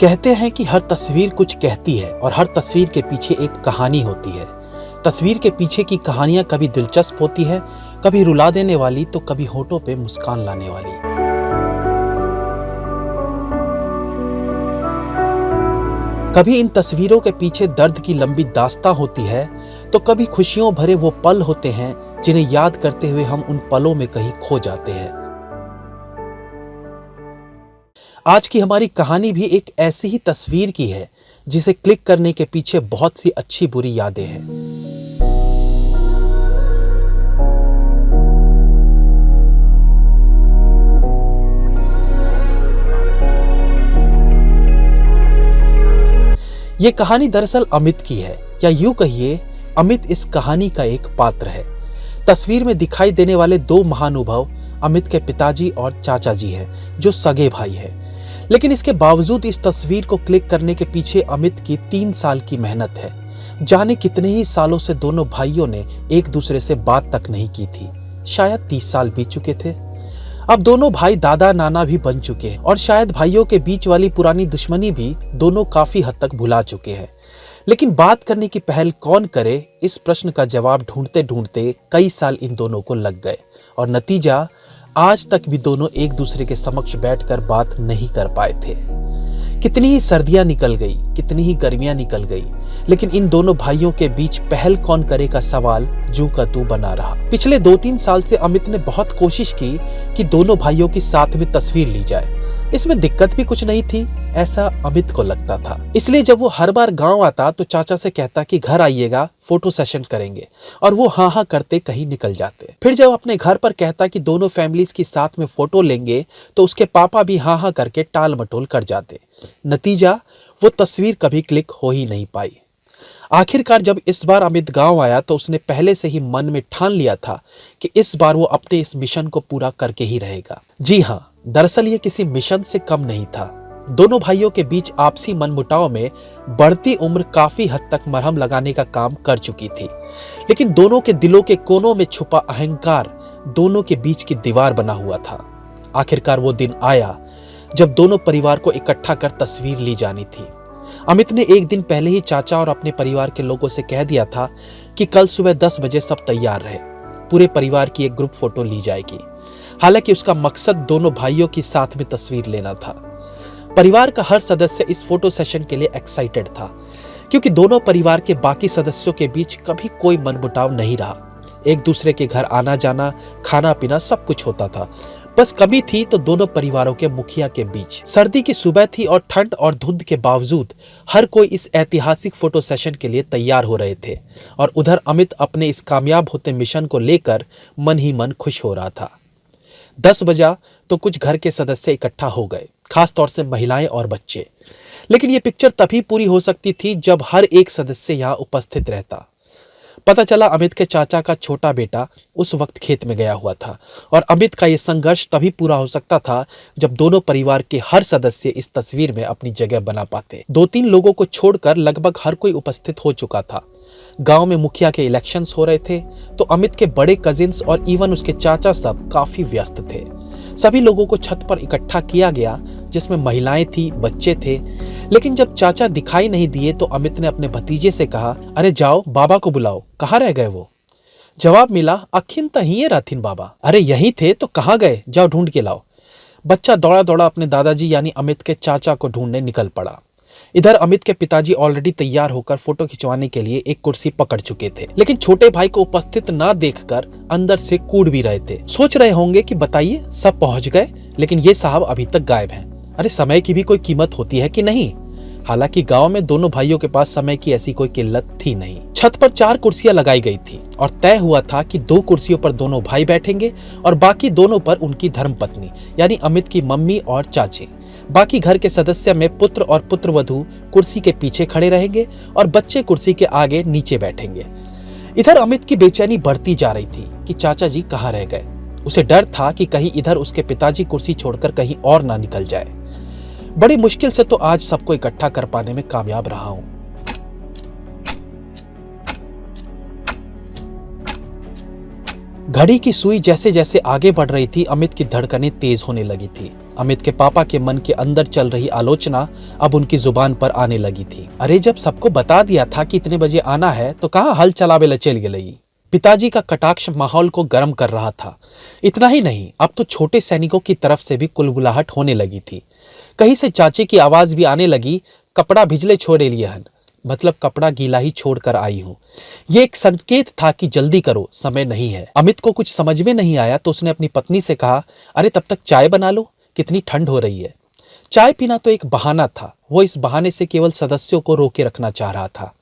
कहते हैं कि हर तस्वीर कुछ कहती है और हर तस्वीर के पीछे एक कहानी होती है। तस्वीर के पीछे की कहानियां कभी दिलचस्प होती है, कभी रुला देने वाली तो कभी होठों पे मुस्कान लाने वाली। कभी इन तस्वीरों के पीछे दर्द की लंबी दास्तां होती है तो कभी खुशियों भरे वो पल होते हैं जिन्हें याद करते हुए हम उन पलों में कहीं खो जाते हैं। आज की हमारी कहानी भी एक ऐसी ही तस्वीर की है जिसे क्लिक करने के पीछे बहुत सी अच्छी बुरी यादें हैं। ये कहानी दरअसल अमित की है, या यूं कहिए अमित इस कहानी का एक पात्र है। तस्वीर में दिखाई देने वाले दो महानुभाव अमित के पिताजी और चाचा जी हैं, जो सगे भाई हैं। लेकिन इसके बावजूद इस तस्वीर को क्लिक करने के पीछे अमित की 3 साल की मेहनत है। जाने कितने ही सालों से दोनों भाइयों ने एक दूसरे से बात तक नहीं की थी। शायद 30 साल बीत चुके थे। अब दोनों भाई दादा नाना भी बन चुके हैं और शायद भाइयों के बीच वाली पुरानी दुश्मनी भी दोनों काफी हद तक भुला चुके हैं। लेकिन बात करने की पहल कौन करे, इस प्रश्न का जवाब ढूंढते ढूंढते कई साल इन दोनों को लग गए और नतीजा आज तक भी दोनों एक दूसरे के समक्ष बैठकर बात नहीं कर पाए थे। कितनी ही सर्दियां निकल गई, कितनी ही गर्मियां निकल गई, लेकिन इन दोनों भाइयों के बीच पहल कौन करे का सवाल जू का तू बना रहा। पिछले 2-3 साल से अमित ने बहुत कोशिश की कि दोनों भाइयों की साथ में तस्वीर ली जाए। इसमें दिक्कत भी कुछ नहीं थी, ऐसा अमित को लगता था। इसलिए जब वो हर बार गांव आता तो चाचा से कहता कि घर आइएगा, फोटो सेशन करेंगे, और वो हाँ हाँ करते कहीं निकल जाते। फिर जब अपने घर पर कहता कि दोनों फैमिलीज की साथ में फोटो लेंगे तो उसके पापा भी हाँ हाँ करके टाल मटोल कर जाते। नतीजा वो तस्वीर कभी क्लिक हो ही नहीं पाई। आखिरकार जब इस बार अमित गांव आया तो उसने पहले से ही मन में ठान लिया था कि इस बार वो अपने इस मिशन को पूरा करके ही रहेगा। जी हाँ, दरअसल ये किसी मिशन से कम नहीं था। दोनों भाइयों के बीच आपसी मनमुटाव में बढ़ती उम्र काफी हद तक मरहम लगाने का काम कर चुकी थी, लेकिन दोनों के दिलों के कोनों में छुपा अहंकार दोनों के बीच की दीवार बना हुआ था। आखिरकार वो दिन आया जब दोनों परिवार को इकट्ठा कर तस्वीर ली जानी थी। अमित ने एक दिन पहले ही चाचा और अपने परिवार के लोगों से कह दिया था कि कल सुबह 10 बजे सब तैयार रहे, पूरे परिवार की एक ग्रुप फोटो ली जाएगी। हालांकि उसका मकसद दोनों भाइयों की साथ में तस्वीर लेना था। परिवार का हर सदस्य इस फोटो सेशन के लिए एक्साइटेड था, क्योंकि दोनों परिवार के बाकी सदस्यों के बीच कभी कोई मनमुटाव नहीं रहा। एक दूसरे के घर आना जाना, खाना पीना सब कुछ होता था। बस कमी थी तो दोनों परिवारों के मुखिया के बीच। सर्दी की सुबह थी और ठंड और धुंध के बावजूद हर कोई इस ऐतिहासिक फोटो सेशन के लिए तैयार हो रहे थे, और उधर अमित अपने इस कामयाब होते मिशन को लेकर मन ही मन खुश हो रहा था। 10 बजा तो कुछ घर के सदस्य इकट्ठा हो गए, खास तौर से महिलाएं और बच्चे। लेकिन यह पिक्चर तभी पूरी हो सकती थी जब हर एक सदस्य यहाँ उपस्थित रहता। पता चला अमित के चाचा का छोटा बेटा उस वक्त खेत में गया हुआ था, और अमित का यह संघर्ष तभी पूरा हो सकता था जब दोनों परिवार के हर सदस्य इस तस्वीर में अपनी जगह बना पाते। 2-3 लोगों को छोड़कर लगभग हर कोई उपस्थित हो चुका था। गांव में मुखिया के इलेक्शंस हो रहे थे, तो अमित के बड़े कजिन्स और इवन उसके चाचा सब काफी व्यस्त थे। सभी लोगों को छत पर इकट्ठा किया गया, जिसमें महिलाएं थी, बच्चे थे। लेकिन जब चाचा दिखाई नहीं दिए तो अमित ने अपने भतीजे से कहा, अरे जाओ बाबा को बुलाओ, कहाँ रह गए वो। जवाब मिला, अखिन तहिए रहथिन बाबा। अरे यहीं थे तो कहाँ गए, जाओ ढूंढ के लाओ। बच्चा दौड़ा दौड़ा अपने दादाजी यानी अमित के चाचा को ढूंढने निकल पड़ा। इधर अमित के पिताजी ऑलरेडी तैयार होकर फोटो खिंचवाने के लिए एक कुर्सी पकड़ चुके थे, लेकिन छोटे भाई को उपस्थित ना देखकर अंदर से कूद भी रहे थे। सोच रहे होंगे कि बताइए सब पहुंच गए, लेकिन ये साहब अभी तक गायब हैं। अरे समय की भी कोई कीमत होती है कि नहीं। हालांकि गांव में दोनों भाइयों के पास समय की ऐसी कोई किल्लत थी नहीं। छत पर 4 कुर्सियां लगाई गई थी और तय हुआ था कि 2 कुर्सियों पर दोनों भाई बैठेंगे और बाकी दोनों पर उनकी धर्मपत्नी यानी अमित की मम्मी और चाची। बाकी घर के सदस्य में पुत्र और पुत्रवधू कुर्सी के पीछे खड़े रहेंगे और बच्चे कुर्सी के आगे नीचे बैठेंगे। इधर अमित की बेचैनी बढ़ती जा रही थी कि चाचा जी कहाँ रह गए। उसे डर था कि कहीं इधर उसके पिताजी कुर्सी छोड़कर कहीं और ना निकल जाए। बड़ी मुश्किल से तो आज सबको इकट्ठा कर पाने में कामयाब रहा हूं। घड़ी की सुई जैसे जैसे आगे बढ़ रही थी, अमित की धड़कनें तेज होने लगी थी। अमित के पापा के मन के अंदर चल रही आलोचना अब उनकी जुबान पर आने लगी थी। अरे जब सबको बता दिया था कि इतने बजे आना है तो कहाँ हल चलावे चल गई। पिताजी का कटाक्ष माहौल को गर्म कर रहा था। इतना ही नहीं, अब तो छोटे सैनिकों की तरफ से भी कुलबुलाहट होने लगी थी। कहीं से चाची की आवाज भी आने लगी, कपड़ा भिजले छोड़े लिए हन, मतलब कपड़ा गीला ही छोड़कर आई हूं। ये एक संकेत था कि जल्दी करो, समय नहीं है। अमित को कुछ समझ में नहीं आया तो उसने अपनी पत्नी से कहा, अरे तब तक चाय बना लो, कितनी ठंड हो रही है। चाय पीना तो एक बहाना था, वो इस बहाने से केवल सदस्यों को रोके रखना चाह रहा था।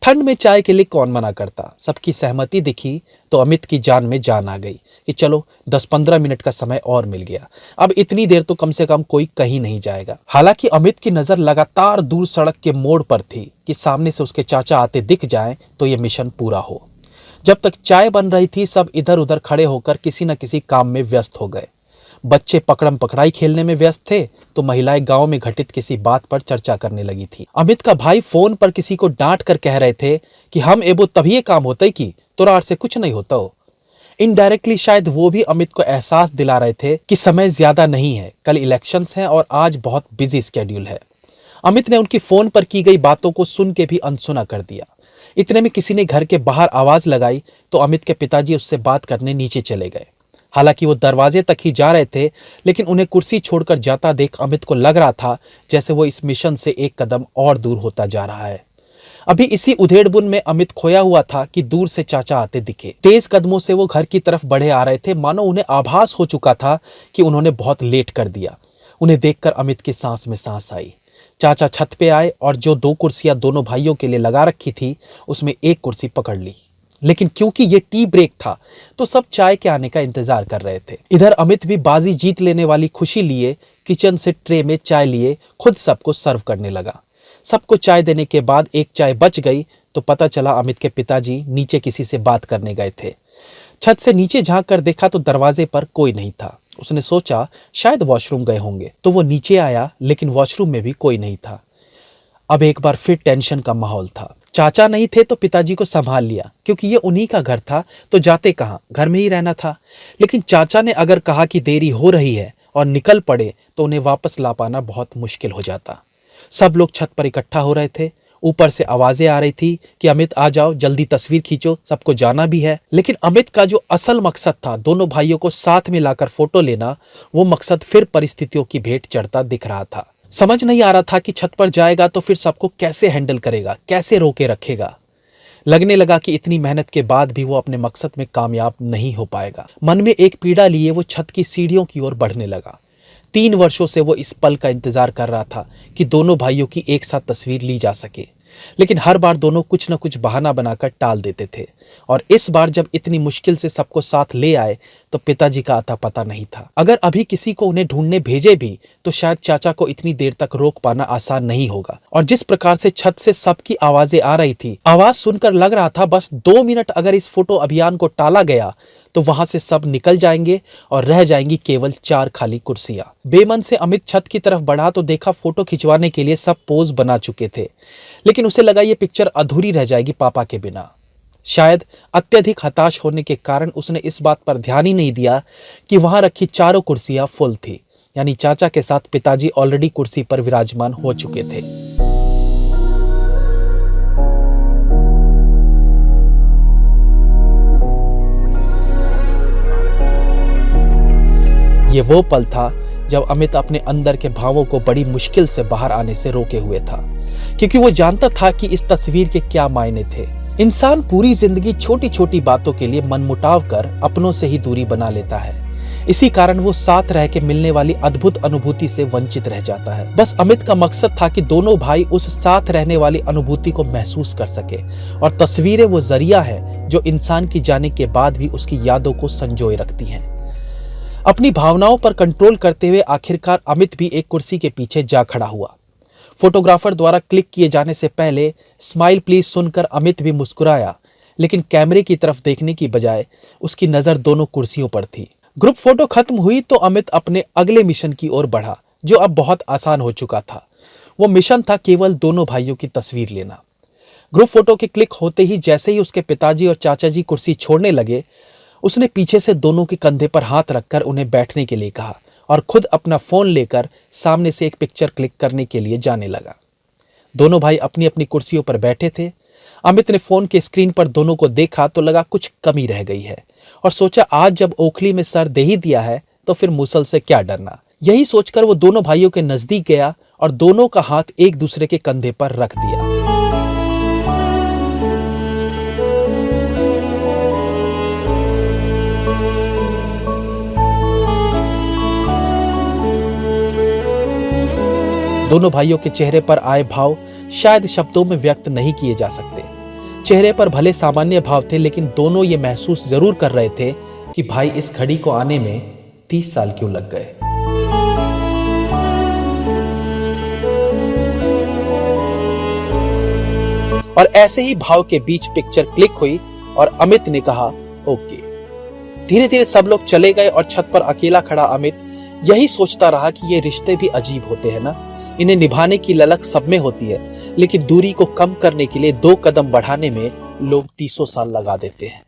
ठंड में चाय के लिए कौन मना करता। सबकी सहमति दिखी तो अमित की जान में जान आ गई कि चलो 10-15 मिनट का समय और मिल गया, अब इतनी देर तो कम से कम कोई कहीं नहीं जाएगा। हालांकि अमित की नजर लगातार दूर सड़क के मोड़ पर थी कि सामने से उसके चाचा आते दिख जाएं तो ये मिशन पूरा हो। जब तक चाय बन रही थी सब इधर उधर खड़े होकर किसी न किसी काम में व्यस्त हो गए। बच्चे पकड़म पकड़ाई खेलने में व्यस्त थे तो महिलाएं गांव में घटित किसी बात पर चर्चा करने लगी थी। अमित का भाई फोन पर किसी को डांट कर कह रहे थे कि हम एबो तभी ये काम होता ही कि तोरा से कुछ नहीं होता हो। इनडायरेक्टली शायद वो भी अमित को एहसास दिला रहे थे कि समय ज्यादा नहीं है, कल इलेक्शंस हैं और आज बहुत बिजी स्केड्यूल है। अमित ने उनकी फोन पर की गई बातों को सुन के भी अनसुना कर दिया। इतने में किसी ने घर के बाहर आवाज लगाई तो अमित के पिताजी उससे बात करने नीचे चले गए। हालांकि वो दरवाजे तक ही जा रहे थे, लेकिन उन्हें कुर्सी छोड़कर जाता देख अमित को लग रहा था जैसे वो इस मिशन से एक कदम और दूर होता जा रहा है। अभी इसी उधेड़बुन में अमित खोया हुआ था कि दूर से चाचा आते दिखे। तेज कदमों से वो घर की तरफ बढ़े आ रहे थे, मानो उन्हें आभास हो चुका था कि उन्होंने बहुत लेट कर दिया। उन्हें देखकर अमित की सांस में सांस आई। चाचा छत पे आए और जो 2 कुर्सियां दोनों भाइयों के लिए लगा रखी थी उसमें एक कुर्सी पकड़ ली। लेकिन क्योंकि ये टी ब्रेक था तो सब चाय के आने का इंतजार कर रहे थे। इधर अमित भी बाजी जीत लेने वाली खुशी लिए किचन से ट्रे में चाय लिए खुद सबको सर्व करने लगा। सबको चाय देने के बाद एक चाय बच गई तो पता चला अमित के पिताजी नीचे किसी से बात करने गए थे। छत से नीचे झांक कर देखा तो दरवाजे पर कोई नहीं था। उसने सोचा शायद वॉशरूम गए होंगे तो वो नीचे आया, लेकिन वॉशरूम में भी कोई नहीं था। अब एक बार फिर टेंशन का माहौल था। चाचा नहीं थे तो पिताजी को संभाल लिया, क्योंकि ये उन्हीं का घर था तो जाते कहाँ, घर में ही रहना था। लेकिन चाचा ने अगर कहा कि देरी हो रही है और निकल पड़े तो उन्हें वापस ला पाना बहुत मुश्किल हो जाता। सब लोग छत पर इकट्ठा हो रहे थे। ऊपर से आवाजें आ रही थी कि अमित आ जाओ, जल्दी तस्वीर खींचो, सबको जाना भी है। लेकिन अमित का जो असल मकसद था दोनों भाइयों को साथ में लाकर फोटो लेना, वो मकसद फिर परिस्थितियों की भेंट चढ़ता दिख रहा था। समझ नहीं आ रहा था कि छत पर जाएगा तो फिर सबको कैसे हैंडल करेगा, कैसे रोके रखेगा। लगने लगा कि इतनी मेहनत के बाद भी वो अपने मकसद में कामयाब नहीं हो पाएगा। मन में एक पीड़ा लिए वो छत की सीढ़ियों की ओर बढ़ने लगा। 3 वर्षों से वो इस पल का इंतजार कर रहा था कि दोनों भाइयों की एक साथ तस्वीर ली जा सके, लेकिन हर बार दोनों कुछ न कुछ बहाना बनाकर टाल देते थे। और इस बार जब इतनी मुश्किल से सबको साथ ले आए तो पिताजी का आता पता नहीं था। अगर अभी किसी को उन्हें ढूंढने भेजे भी तो शायद चाचा को इतनी देर तक रोक पाना आसान नहीं होगा। और जिस प्रकार से छत से सबकी आवाजें आ रही थी, आवाज सुनकर लग रहा था बस 2 मिनट अगर इस फोटो अभियान को टाला गया तो वहां से सब निकल जाएंगे और रह जाएंगी केवल 4 खाली कुर्सियां। बेमन से अमित छत की तरफ बढ़ा तो देखा फोटो खिंचवाने के लिए सब पोज बना चुके थे, लेकिन उसे लगा ये पिक्चर अधूरी रह जाएगी पापा के बिना। शायद अत्यधिक हताश होने के कारण उसने इस बात पर ध्यान ही नहीं दिया कि वहां रखी 4 कुर्सियां फुल थी, यानी चाचा के साथ पिताजी ऑलरेडी कुर्सी पर विराजमान हो चुके थे। ये वो पल था जब अमित अपने अंदर के भावों को बड़ी मुश्किल से बाहर आने से रोके हुए था, क्योंकि वो जानता था कि इस तस्वीर के क्या मायने थे। इंसान पूरी जिंदगी छोटी छोटी बातों के लिए मनमुटाव कर अपनों से ही दूरी बना लेता है। इसी कारण वो साथ रह के मिलने वाली अद्भुत अनुभूति से वंचित रह जाता है। बस अमित का मकसद था कि दोनों भाई उस साथ रहने वाली अनुभूति को महसूस कर सके, और तस्वीरें वो जरिया है जो इंसान की जाने के बाद भी उसकी यादों को संजोए रखती हैं। अपनी भावनाओं पर कंट्रोल करते हुए आखिरकार अमित भी एक कुर्सी के पीछे जा खड़ा हुआ। फोटोग्राफर द्वारा क्लिक किए जाने से पहले स्माइल प्लीज सुनकर अमित भी मुस्कुराया, लेकिन कैमरे की तरफ देखने की बजाय उसकी नजर दोनों कुर्सियों पर थी। ग्रुप फोटो खत्म हुई तो अमित अपने अगले मिशन की ओर बढ़ा, जो अब बहुत आसान हो चुका था। वो मिशन था केवल दोनों भाइयों की तस्वीर लेना। ग्रुप फोटो के क्लिक होते ही जैसे ही उसके पिताजी और चाचा जी कुर्सी छोड़ने लगे, उसने पीछे से दोनों के कंधे पर हाथ रखकर उन्हें बैठने के लिए कहा और खुद अपना फोन लेकर सामने से एक पिक्चर क्लिक करने के लिए जाने लगा। दोनों भाई अपनी अपनी कुर्सियों पर बैठे थे। अमित ने फोन के स्क्रीन पर दोनों को देखा तो लगा कुछ कमी रह गई है और सोचा आज जब ओखली में सर दे ही दिया है तो फिर मुसल से क्या डरना। यही सोचकर वो दोनों भाइयों के नजदीक गया और दोनों का हाथ एक दूसरे के कंधे पर रख दिया। दोनों भाइयों के चेहरे पर आए भाव शायद शब्दों में व्यक्त नहीं किए जा सकते। चेहरे पर भले सामान्य भाव थे, लेकिन दोनों ये महसूस जरूर कर रहे थे कि भाई इस घड़ी को आने में 30 साल क्यों लग गए। और ऐसे ही भाव के बीच पिक्चर क्लिक हुई और अमित ने कहा ओके। धीरे धीरे सब लोग चले गए और छत पर अकेला खड़ा अमित यही सोचता रहा कि ये रिश्ते भी अजीब होते हैं ना। इन्हें निभाने की ललक सब में होती है, लेकिन दूरी को कम करने के लिए 2 कदम बढ़ाने में लोग 30 साल लगा देते हैं।